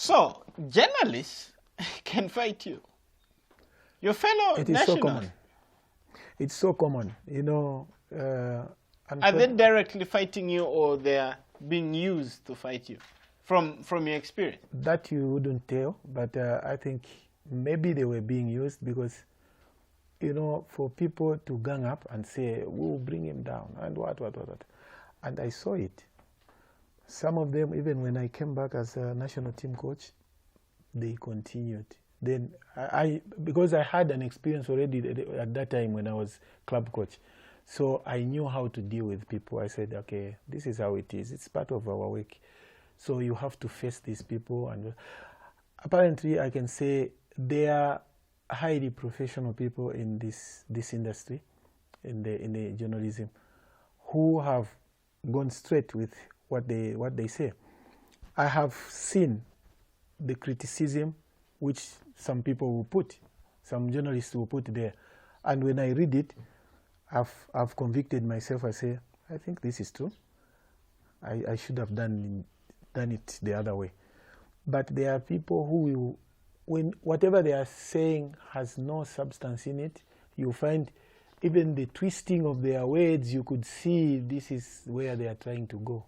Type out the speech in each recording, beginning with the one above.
So, journalists can fight you. Your fellow It is nationals. so common. It's so common, you know. Are they directly fighting you, or they are being used to fight you, from your experience? That you wouldn't tell, but I think maybe they were being used because, you know, for people to gang up and say, we'll bring him down, and what. And I saw it. Some of them, even when I came back as a national team coach, they continued. Then because I had an experience already at that time when I was club coach, so I knew how to deal with people. I said, okay, this is how it is. It's part of our work. So you have to face these people. And apparently I can say they are highly professional people in this industry, in the journalism, who have gone straight with what they say. I have seen the criticism which some people will put, some journalists will put there, and when I read it, I've convicted myself. I say, I think this is true. I should have done it the other way. But there are people who will, when whatever they are saying has no substance in it, you find even the twisting of their words, you could see this is where they are trying to go,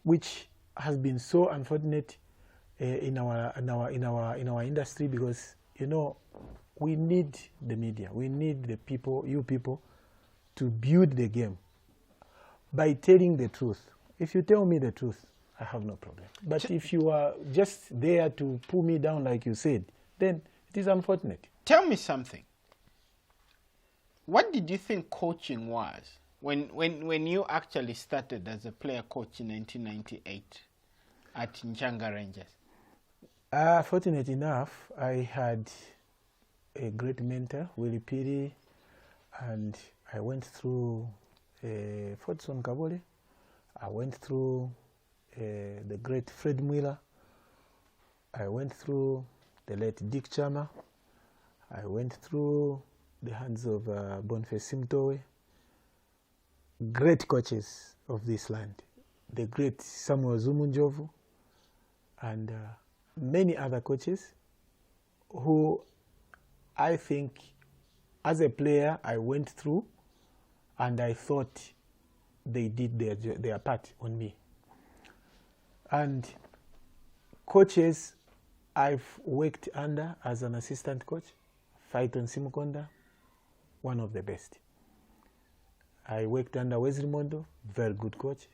which has been so unfortunate in our industry, because, you know, we need the media, we need the people, you people, to build the game by telling the truth. If you tell me the truth, I have no problem. But if you are just there to pull me down, like you said, then it is unfortunate. Tell me something. What did you think coaching was when you actually started as a player coach in 1998 at Nchanga Rangers? Fortunate enough, I had a great mentor, Willie Piri, and I went through Wedson Nyirenda. I went through the great Fred Muller. I went through the late Dick Chama. I went through the hands of Boniface Simtowe. Great coaches of this land. The great Samuel Zumunjovu, and many other coaches who I think as a player I went through, and I thought they did their part on me. And coaches I've worked under as an assistant coach, Phaeton Simukonda, one of the best. I worked under Wesley Mondo, very good coach.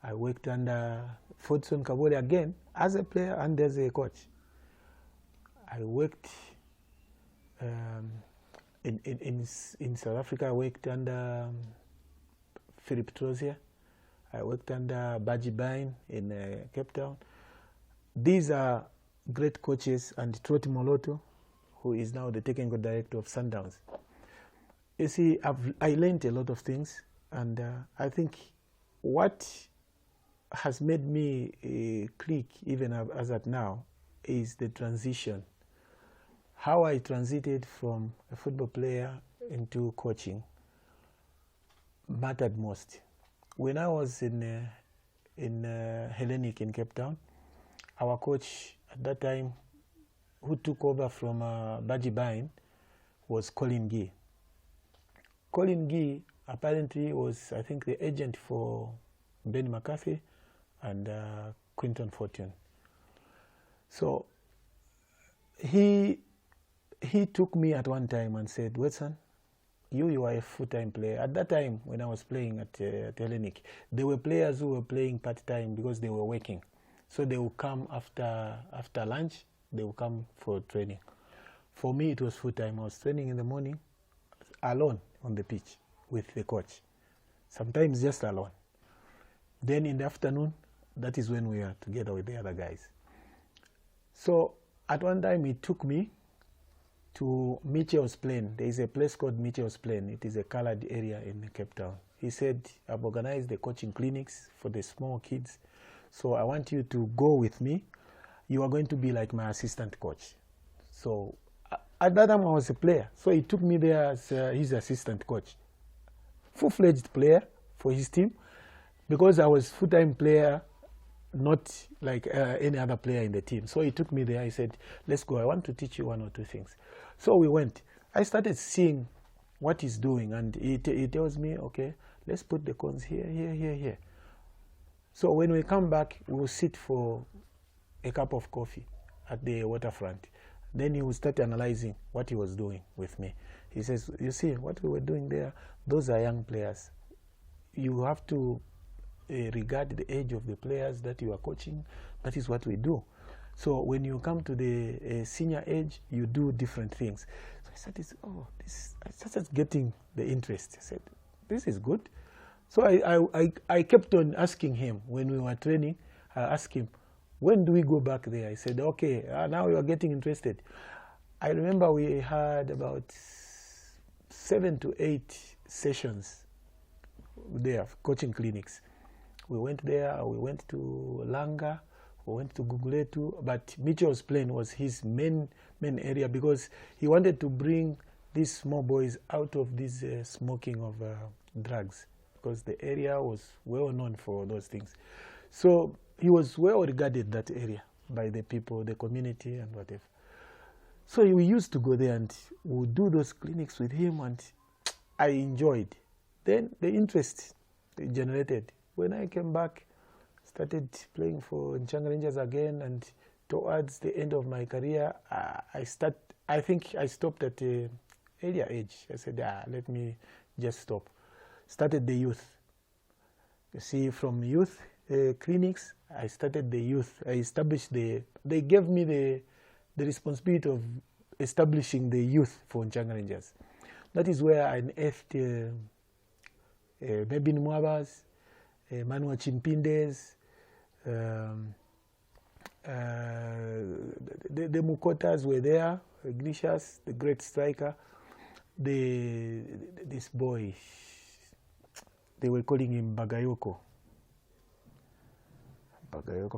I worked under Wedson Nyirenda again as a player and as a coach. I worked in South Africa. I worked under Philip Trozier. I worked under Baji Bain in Cape Town. These are great coaches, and Troti Moloto, who is now the technical director of Sundowns. You see, I learned a lot of things, and I think what has made me click even as at now is the transition. How I transited from a football player into coaching mattered most. When I was in Hellenic in Cape Town, our coach at that time, who took over from Baji Bain, was Colin Gee. Colin Gee apparently was, I think, the agent for Ben McCarthy and Quinton Fortune. So he took me at one time and said, Wedson, you are a full-time player. At that time, when I was playing at Hellenic, there were players who were playing part-time because they were working. So they would come after lunch, they would come for training. For me, it was full-time. I was training in the morning, alone on the pitch with the coach, sometimes just alone. Then in the afternoon, that is when we are together with the other guys. So at one time, he took me to Mitchell's Plain. There is a place called Mitchell's Plain. It is a colored area in Cape Town. He said, I've organized the coaching clinics for the small kids, so I want you to go with me. You are going to be like my assistant coach. So at that time I was a player, so he took me there as his assistant coach. Full-fledged player for his team, because I was full-time player not like any other player in the team. So he took me there. He said, let's go. I want to teach you one or two things. So we went. I started seeing what he's doing, and he tells me, okay, let's put the cones here, here, here, here. So when we come back, we will sit for a cup of coffee at the waterfront. Then he will start analyzing what he was doing with me. He says, you see, what we were doing there, those are young players. You have to regard the age of the players that you are coaching. That is what we do. So when you come to the senior age, you do different things. So I started, I started getting the interest. I said, this is good. So I kept on asking him when we were training. I asked him, when do we go back there? I said, okay, now you are getting interested. I remember we had about 7 to 8 sessions there, coaching clinics. We went there, we went to Langa, we went to Guguletu, but Mitchell's Plain was his main area because he wanted to bring these small boys out of this smoking of drugs, because the area was well known for those things. So he was well regarded, that area, by the people, the community and whatever. So we used to go there and we would do those clinics with him, and I enjoyed. Then the interest generated. When I came back, started playing for Nchanga Rangers again, and towards the end of my career, I think I stopped at an earlier age. I said, let me just stop. Started the youth. You see, from youth clinics, I started the youth. I established they gave me the responsibility of establishing the youth for Nchanga Rangers. That is where I unearthed Mebin Mwabas, Manuel Chimpindes, the Mukotas were there, Ignatius, the great striker, this boy, they were calling him Bagayoko,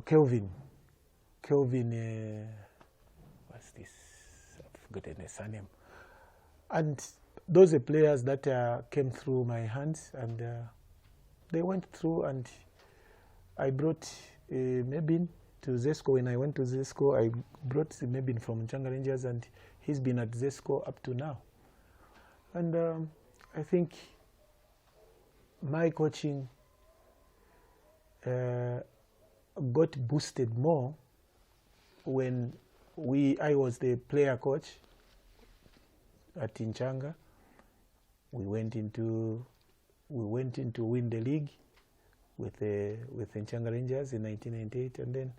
Kelvin, what's this? I've forgotten his surname. And those are players that came through my hands, and they went through, and I brought Mebin to Zesco. When I went to Zesco, I brought Mebin from Nchanga Rangers, and he's been at Zesco up to now. And I think my coaching got boosted more when I was the player coach at Nchanga. We went into win the league with Nchanga Rangers in 1998, and then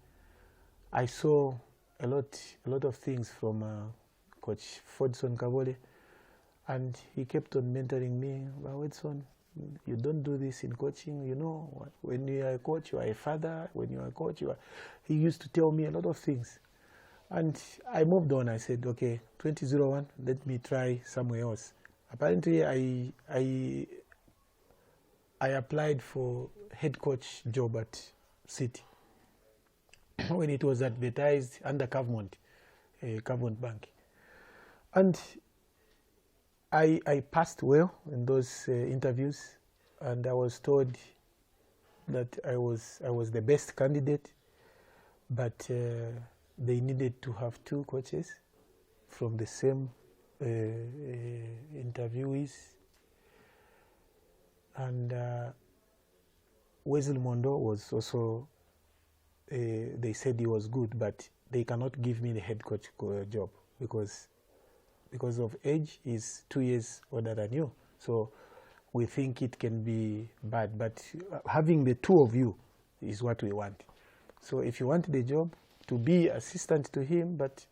I saw a lot of things from Coach Fordson Kabole, and he kept on mentoring me. Well, Wedson, you don't do this in coaching. You know, when you are a coach, you are a father. When you are a coach, He used to tell me a lot of things, and I moved on. I said, okay, 2001, let me try somewhere else. Apparently, I applied for head coach job at City when it was advertised under Cavmont Bank. And I passed well in those interviews, and I was told that I was the best candidate, but they needed to have 2 coaches from the same interviewees. And Wesley Mondo was also, they said he was good, but they cannot give me the head coach job because of age. He's 2 years older than you. So we think it can be bad, but having the 2 of you is what we want. So if you want the job, to be assistant to him, but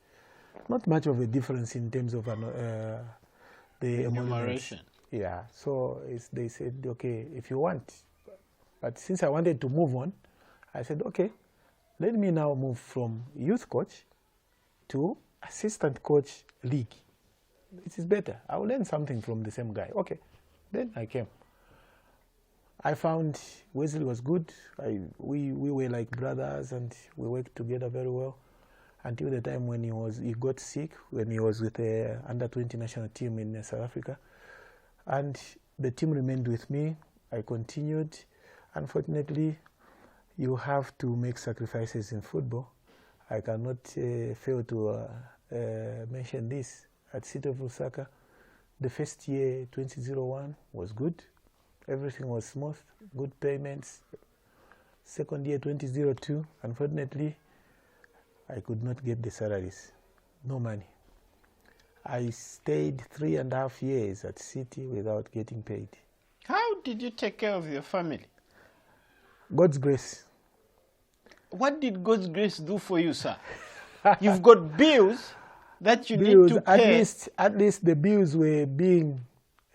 not much of a difference in terms of the enumeration. Yeah, so they said, okay, if you want. But since I wanted to move on, I said, okay, let me now move from youth coach to assistant coach league. It is better. I will learn something from the same guy. Okay, then I came. I found Wesley was good. We were like brothers, and we worked together very well until the time when he got sick, when he was with the under-20 national team in South Africa. And the team remained with me. I continued. Unfortunately, you have to make sacrifices in football. I cannot fail to mention this. At City of Lusaka, the first year, 2001, was good. Everything was smooth, good payments. Second year, 2002, unfortunately, I could not get the salaries. No money. I stayed 3.5 years at City without getting paid. How did you take care of your family? God's grace. What did God's grace do for you, sir? You've got bills that you need to pay. At least the bills were being,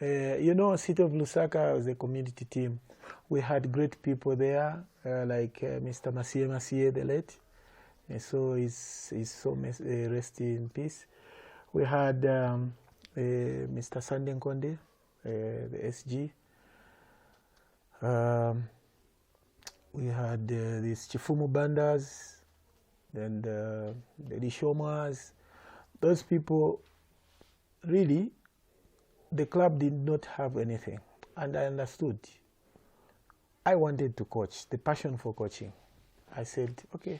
you know, City of Lusaka was a community team. We had great people there, like Mr. Masie, the late. And so he's so rest in peace. We had Mr. Sanden Konde, the SG. We had these Chifumu Bandas, and the Rishomas. Those people, really, the club did not have anything. And I understood. I wanted to coach, the passion for coaching. I said, okay,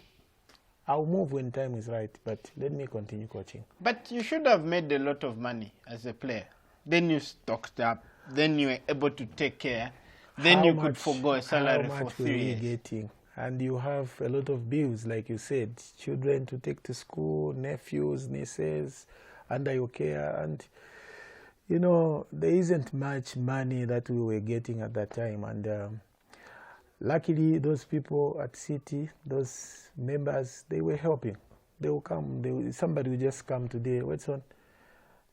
I'll move when time is right, but let me continue coaching. But you should have made a lot of money as a player. Then you stocked up, then you were able to take care, then you could forgo a salary for 3 years. Getting? And you have a lot of bills, like you said, children to take to school, nephews, nieces, under your care. And, you know, there isn't much money that we were getting at that time. And luckily, those people at City, those members, they were helping. They will come. Somebody will just come today. Wedson,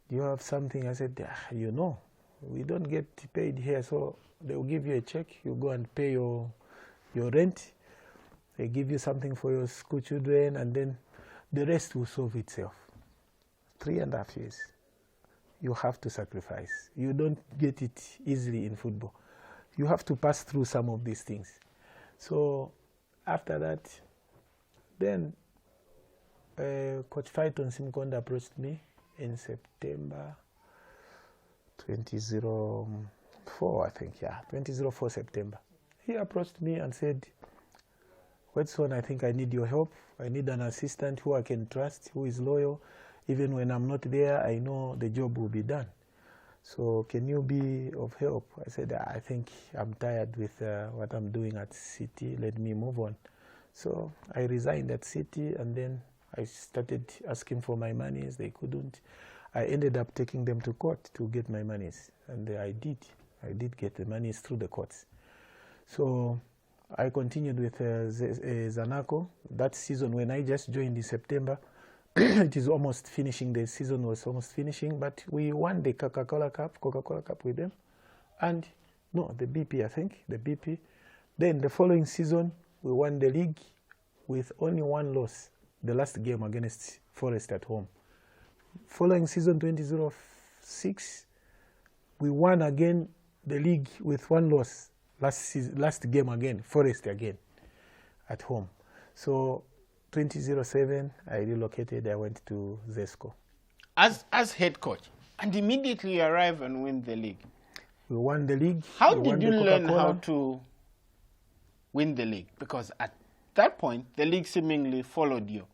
do you have something? I said, you know, we don't get paid here. So they will give you a check. You go and pay your rent. They give you something for your school children, and then the rest will solve itself. 3.5 years. You have to sacrifice. You don't get it easily in football. You have to pass through some of these things. So after that, then Coach Phyton Simkonda approached me in September 2004, I think, 2004 September. He approached me and said, Wedson, I think I need your help. I need an assistant who I can trust, who is loyal. Even when I'm not there, I know the job will be done. So can you be of help? I said, I think I'm tired with what I'm doing at City. Let me move on. So I resigned at City, and then I started asking for my monies. They couldn't. I ended up taking them to court to get my monies. And I did. I did get the monies through the courts. So I continued with Zanaco. That season, when I just joined in September, it is almost finishing. The season was almost finishing, but we won the Coca-Cola Cup with them. And, no, the BP, I think, the BP. Then the following season, we won the league with only one loss, the last game against Forest at home. Following season 2006, we won again the league with one loss. Last game again, Forest again, at home. So 2007, I relocated. I went to Zesco. As head coach, and immediately you arrive and win the league. We won the league. How did you learn how to win the league? Because at that point, the league seemingly followed you.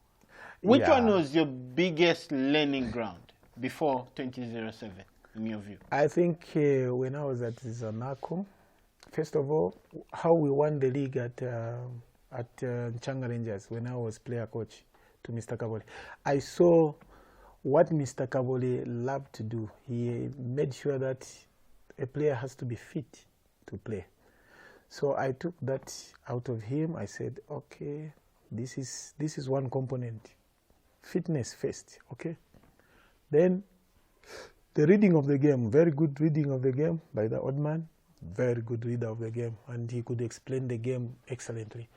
Which one was your biggest learning ground before 2007, in your view? I think when I was at Zanaco, first of all, how we won the league at Nchanga Rangers when I was player coach to Mr. Kabole. I saw what Mr. Kabole loved to do. He made sure that a player has to be fit to play. So I took that out of him. I said, okay, this is one component. Fitness first, okay? Then the reading of the game, very good reading of the game by the odd man. Very good reader of the game, and he could explain the game excellently.